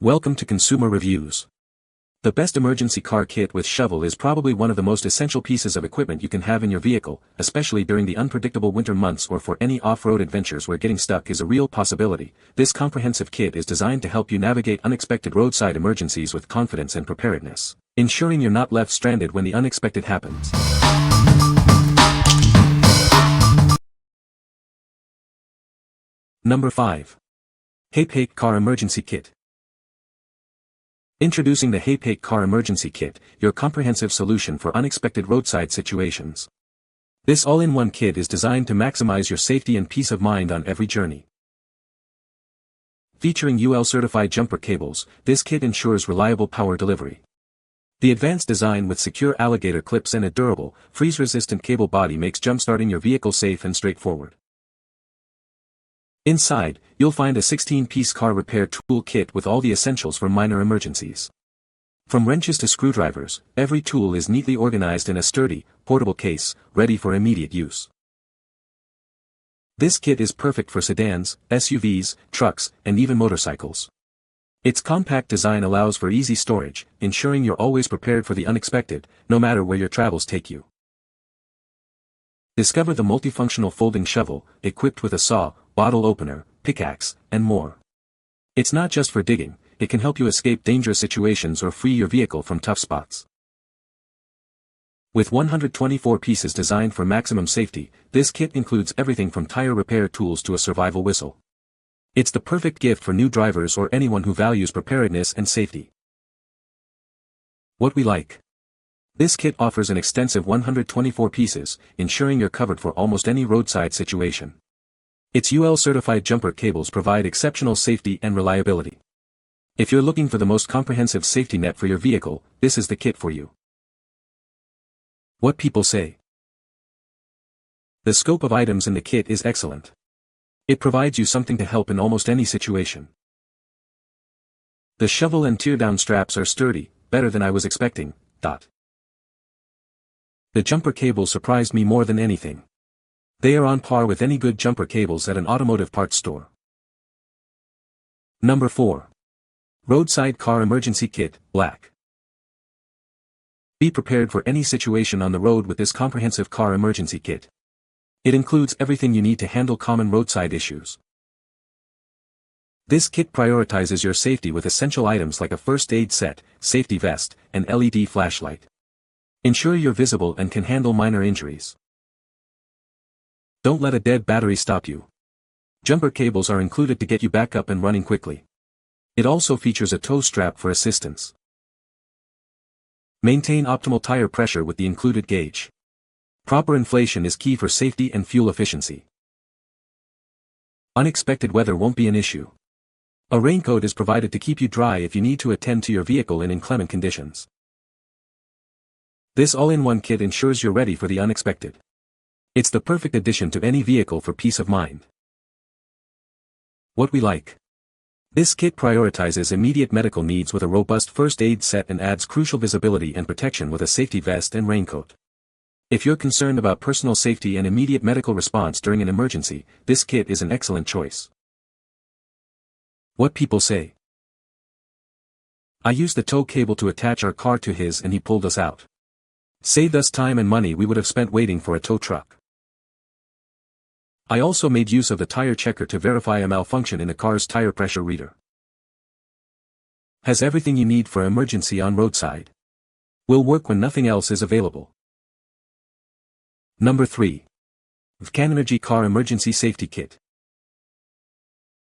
Welcome to Consumer Reviews. The best emergency car kit with shovel is probably one of the most essential pieces of equipment you can have in your vehicle, especially during the unpredictable winter months or for any off-road adventures where getting stuck is a real possibility. This comprehensive kit is designed to help you navigate unexpected roadside emergencies with confidence and preparedness, ensuring you're not left stranded when the unexpected happens. Number 5. HAIPHAIK Car Emergency Kit. Introducing the HAIPHAIK Car Emergency Kit, your comprehensive solution for unexpected roadside situations. This all-in-one kit is designed to maximize your safety and peace of mind on every journey. Featuring UL-certified jumper cables, this kit ensures reliable power delivery. The advanced design with secure alligator clips and a durable, freeze-resistant cable body makes jump-starting your vehicle safe and straightforward. Inside, you'll find a 16-piece car repair tool kit with all the essentials for minor emergencies. From wrenches to screwdrivers, every tool is neatly organized in a sturdy, portable case, ready for immediate use. This kit is perfect for sedans, SUVs, trucks, and even motorcycles. Its compact design allows for easy storage, ensuring you're always prepared for the unexpected, no matter where your travels take you. Discover the multifunctional folding shovel, equipped with a saw, bottle opener, pickaxe, and more. It's not just for digging, it can help you escape dangerous situations or free your vehicle from tough spots. With 124 pieces designed for maximum safety, this kit includes everything from tire repair tools to a survival whistle. It's the perfect gift for new drivers or anyone who values preparedness and safety. What we like. This kit offers an extensive 124 pieces, ensuring you're covered for almost any roadside situation. Its UL-certified jumper cables provide exceptional safety and reliability. If you're looking for the most comprehensive safety net for your vehicle, this is the kit for you. What people say. The scope of items in the kit is excellent. It provides you something to help in almost any situation. The shovel and teardown straps are sturdy, better than I was expecting. The jumper cable surprised me more than anything. They are on par with any good jumper cables at an automotive parts store. Number 4. Roadside Car Emergency Kit, Black. Be prepared for any situation on the road with this comprehensive car emergency kit. It includes everything you need to handle common roadside issues. This kit prioritizes your safety with essential items like a first aid set, safety vest, and LED flashlight. Ensure you're visible and can handle minor injuries. Don't let a dead battery stop you. Jumper cables are included to get you back up and running quickly. It also features a tow strap for assistance. Maintain optimal tire pressure with the included gauge. Proper inflation is key for safety and fuel efficiency. Unexpected weather won't be an issue. A raincoat is provided to keep you dry if you need to attend to your vehicle in inclement conditions. This all-in-one kit ensures you're ready for the unexpected. It's the perfect addition to any vehicle for peace of mind. What we like. This kit prioritizes immediate medical needs with a robust first aid set and adds crucial visibility and protection with a safety vest and raincoat. If you're concerned about personal safety and immediate medical response during an emergency, this kit is an excellent choice. What people say. I used the tow cable to attach our car to his and he pulled us out. Saved us time and money we would have spent waiting for a tow truck. I also made use of the tire checker to verify a malfunction in the car's tire pressure reader. Has everything you need for emergency on roadside. Will work when nothing else is available. Number 3. VCANENERGY Car Emergency Safety Kit.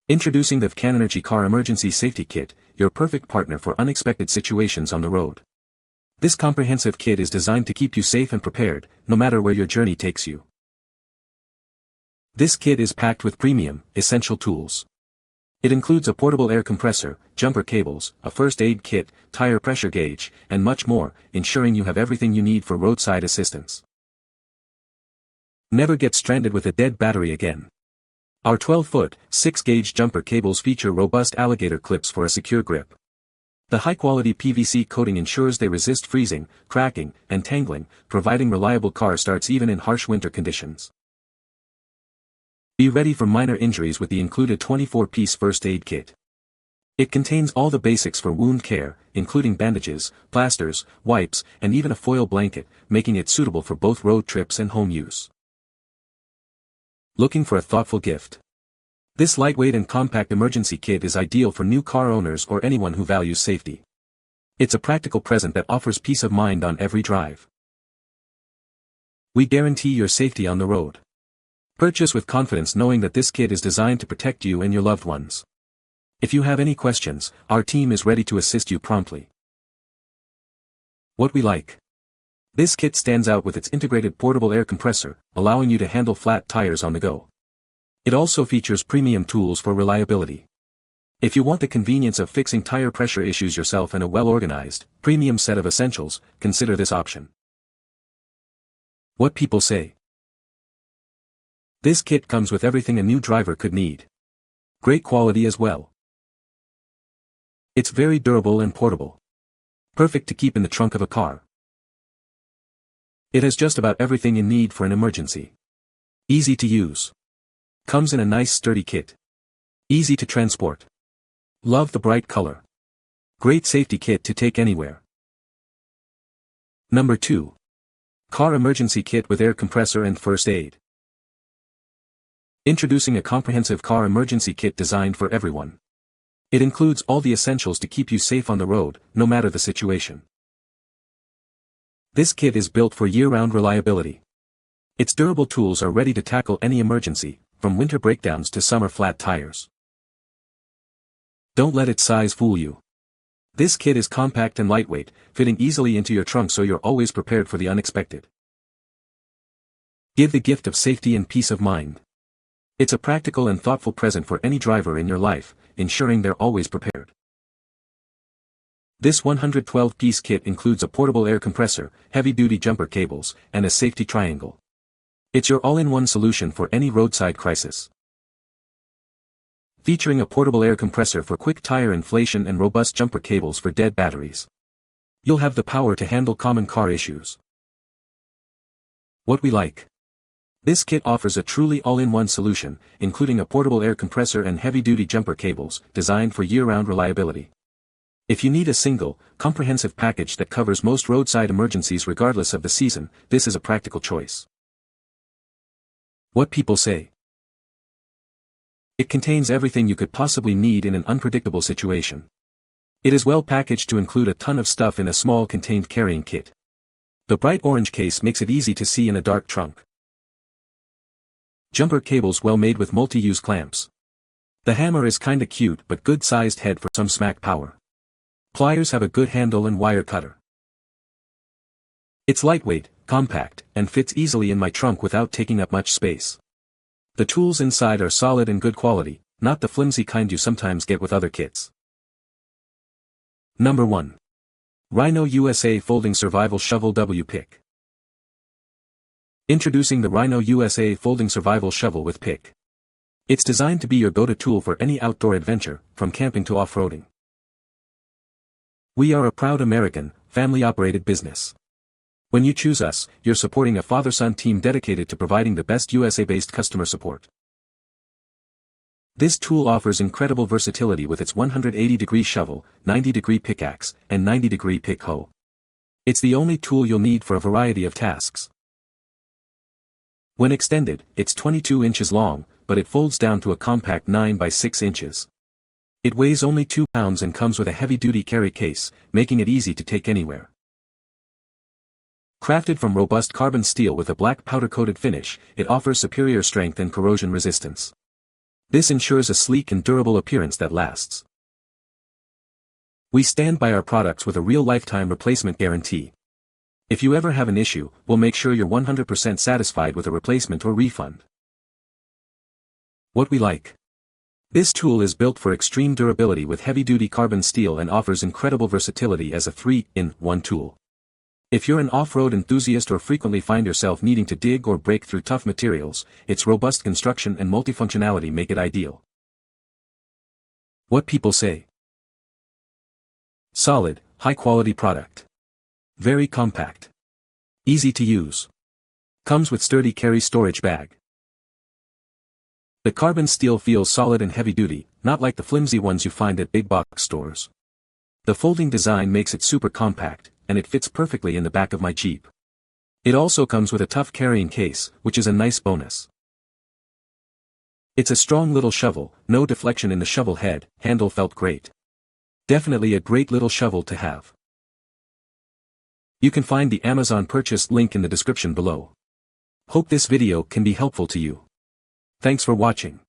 Introducing the VCANENERGY Car Emergency Safety Kit, your perfect partner for unexpected situations on the road. This comprehensive kit is designed to keep you safe and prepared, no matter where your journey takes you. This kit is packed with premium, essential tools. It includes a portable air compressor, jumper cables, a first aid kit, tire pressure gauge, and much more, ensuring you have everything you need for roadside assistance. Never get stranded with a dead battery again. Our 12-foot, 6-gauge jumper cables feature robust alligator clips for a secure grip. The high-quality PVC coating ensures they resist freezing, cracking, and tangling, providing reliable car starts even in harsh winter conditions. Be ready for minor injuries with the included 24-piece first aid kit. It contains all the basics for wound care, including bandages, plasters, wipes, and even a foil blanket, making it suitable for both road trips and home use. Looking for a thoughtful gift? This lightweight and compact emergency kit is ideal for new car owners or anyone who values safety. It's a practical present that offers peace of mind on every drive. We guarantee your safety on the road. Purchase with confidence knowing that this kit is designed to protect you and your loved ones. If you have any questions, our team is ready to assist you promptly. What we like. This kit stands out with its integrated portable air compressor, allowing you to handle flat tires on the go. It also features premium tools for reliability. If you want the convenience of fixing tire pressure issues yourself and a well-organized, premium set of essentials, consider this option. What people say. This kit comes with everything a new driver could need. Great quality as well. It's very durable and portable. Perfect to keep in the trunk of a car. It has just about everything you need for an emergency. Easy to use. Comes in a nice sturdy kit. Easy to transport. Love the bright color. Great safety kit to take anywhere. Number 2. Car Emergency Kit with Air Compressor and First Aid. Introducing a comprehensive car emergency kit designed for everyone. It includes all the essentials to keep you safe on the road, no matter the situation. This kit is built for year-round reliability. Its durable tools are ready to tackle any emergency, from winter breakdowns to summer flat tires. Don't let its size fool you. This kit is compact and lightweight, fitting easily into your trunk so you're always prepared for the unexpected. Give the gift of safety and peace of mind. It's a practical and thoughtful present for any driver in your life, ensuring they're always prepared. This 112-piece kit includes a portable air compressor, heavy-duty jumper cables, and a safety triangle. It's your all-in-one solution for any roadside crisis. Featuring a portable air compressor for quick tire inflation and robust jumper cables for dead batteries. You'll have the power to handle common car issues. What we like. This kit offers a truly all-in-one solution, including a portable air compressor and heavy-duty jumper cables, designed for year-round reliability. If you need a single, comprehensive package that covers most roadside emergencies regardless of the season, this is a practical choice. What people say. It contains everything you could possibly need in an unpredictable situation. It is well packaged to include a ton of stuff in a small contained carrying kit. The bright orange case makes it easy to see in a dark trunk. Jumper cables well made with multi-use clamps. The hammer is kinda cute but good-sized head for some smack power. Pliers have a good handle and wire cutter. It's lightweight, compact, and fits easily in my trunk without taking up much space. The tools inside are solid and good quality, not the flimsy kind you sometimes get with other kits. Number 1. RHINO USA Folding Survival Shovel W Pick. Introducing the RHINO USA Folding Survival Shovel with Pick. It's designed to be your go-to tool for any outdoor adventure, from camping to off-roading. We are a proud American, family-operated business. When you choose us, you're supporting a father-son team dedicated to providing the best USA-based customer support. This tool offers incredible versatility with its 180-degree shovel, 90-degree pickaxe, and 90-degree pick hoe. It's the only tool you'll need for a variety of tasks. When extended, it's 22 inches long, but it folds down to a compact 9 by 6 inches. It weighs only 2 pounds and comes with a heavy-duty carry case, making it easy to take anywhere. Crafted from robust carbon steel with a black powder-coated finish, it offers superior strength and corrosion resistance. This ensures a sleek and durable appearance that lasts. We stand by our products with a real lifetime replacement guarantee. If you ever have an issue, we'll make sure you're 100% satisfied with a replacement or refund. What we like. This tool is built for extreme durability with heavy-duty carbon steel and offers incredible versatility as a 3-in-1 tool. If you're an off-road enthusiast or frequently find yourself needing to dig or break through tough materials, its robust construction and multifunctionality make it ideal. What people say. Solid, high-quality product. Very compact. Easy to use. Comes with sturdy carry storage bag. The carbon steel feels solid and heavy-duty, not like the flimsy ones you find at big box stores. The folding design makes it super compact, and it fits perfectly in the back of my Jeep. It also comes with a tough carrying case, which is a nice bonus. It's a strong little shovel, no deflection in the shovel head, handle felt great. Definitely a great little shovel to have. You can find the Amazon purchase link in the description below. Hope this video can be helpful to you. Thanks for watching.